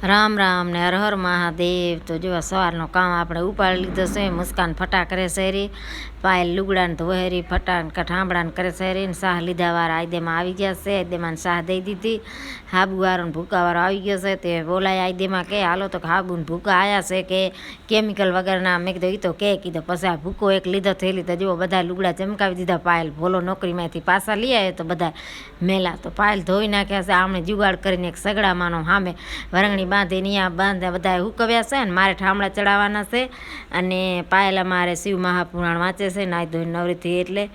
રામ રામ ને હર હર મહાદેવ। તો જો સવારનો કામ આપણે ઉપાડી લીધો છે। મુસ્કાન ફટા કરે શેરી, પાયલ લુગડાને ધોહેરી ફટાણ ઠામડાને કરે શેરી ને શાહ લીધા વાળા આયદેમાં આવી ગયા છે। આયદેમાં શાહ દઈ દીધી। હાબુવાળો ને ભૂકાવાળો આવી ગયો છે। તે બોલાય આયદેમાં કે હાલો તો હાબુ ને ભૂકા આવ્યા છે કે કેમિકલ વગરના। મેં કીધું એ તો કે કીધું પછી આ ભૂકો એક લીધો થયેલી તો જુઓ બધા લુગડા ચમકાવી દીધા। પાયલ ભોલો નોકરીમાંથી પાછા લઈ આવ્યો તો બધા મેલા તો પાયલ ધોઈ નાખ્યા છે। આમણે જુગાડ કરીને એક સગડામાંનો સામે વરંગણી બાંધીને અહીંયા બાંધે બધા હુકવ્યા છે ને મારે ઠામડા ચડાવવાના છે। અને પાયલ અમારે શિવ મહાપુરાણ વાંચે છે નાઈ ધોઈને નવરીથી એટલે।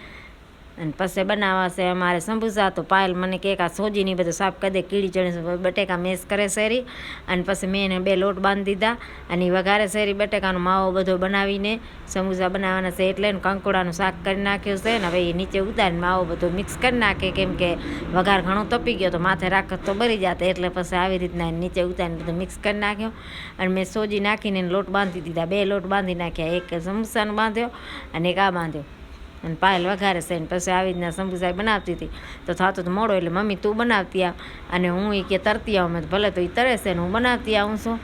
અને પછી બનાવવા છે અમારે સંભુસા। તો પાયલ મને કે આ સોજીની બધું સાફ કરી દે, કીડી ચણી બટેકા મેસ કરે શેરી। અને પછી મેં એને 2 લોટ બાંધી દીધા અને વઘારે શેરી બટેકાનો માવો બધો બનાવીને સમોસા બનાવવાના છે એટલે કંકોડાનું શાક કરી નાખ્યું છે ને હવે એ નીચે ઉતારીને માવો બધો મિક્સ કરી નાખે કેમ કે વઘાર ઘણો તપી ગયો તો માથે રાખત તો બળી જાતે એટલે પછી આવી રીતના નીચે ઉતારીને બધું મિક્સ કરી નાખ્યો। અને મેં સોજી નાખીને લોટ બાંધી દીધા, 2 લોટ બાંધી નાખ્યા, એક સમોસાનો બાંધ્યો અને એક આ બાંધ્યો। અને પાયલ વઘારે છે ને પછી આવી રીતના સમોસા બનાવતી હતી તો થતું તો મોડો એટલે મમ્મી તું બનાવતી આવ અને હું એ કે તરતી આવું। મેં ભલે તો એ તરે છે ને હું બનાવતી આવું છું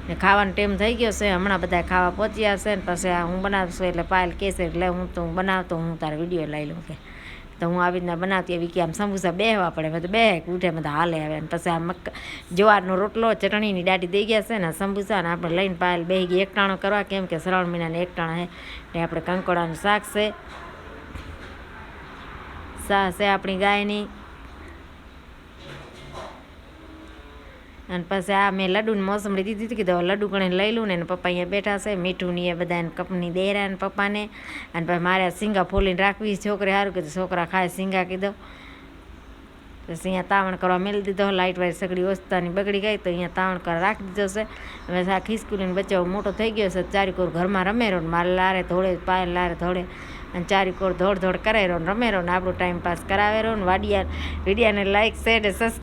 ને ખાવાનો ટાઈમ થઈ ગયો છે, હમણાં બધા ખાવા પહોંચ્યા છે ને પછી હું બનાવશું એટલે પાયલ કહે છે એટલે હું તો બનાવતો હું તારો વિડીયો લઈ લઉં કે તો હું આવી રીતના બનાવતી આવી કે આમ સમોસા બેહવા પડે મેં તો બે ઉઠે બધા હાલે આવે ને પછી આ જવારનો રોટલો ચટણીની દાટી દઈ ગયા છે ને સમોસા ને આપણે લઈને પાયલ બેસી ગઈ એકટાણો કરવા કેમ કે શ્રાવણ મહિનાને એકટાણા છે ને આપણે કંકોડાનું શાક છે, શાહ છે આપણી ગાયની। અને પછી આ મેં લડ્ડુની મોસમડી દીધી હતી કીધું લડ્ડુ ગણીને લઈ લઉં ને પપ્પા અહીંયા બેઠા છે મીઠુંની એ બધાને કપની દેરા ને પપ્પાને। અને પછી મારે સિંગા ફોલીને રાખવી છોકરી સારું કીધું છોકરા ખાય સિંગા કીધું પછી અહીંયા તાવણ કરવા મેળી દીધો। લાઇટ વાળી સગડી ઓસ્તાની બગડી ગઈ તો અહીંયા તાવણ કરવા રાખી દીધો છે। હવે આ ખિસકુલીને બચ્ચો મોટો થઈ ગયો છે, ચારીકોર ઘરમાં રમેરો ને મારે લારે ધોળે પાયલ લારે ધોળે અને ચારીકોર દોડ કરાવ્યો ને રમેરો ને આપણો ટાઈમ પાસ કરાવેરો ને વિડીયાને લાઈક શેર સબસ્ક્રાઈબ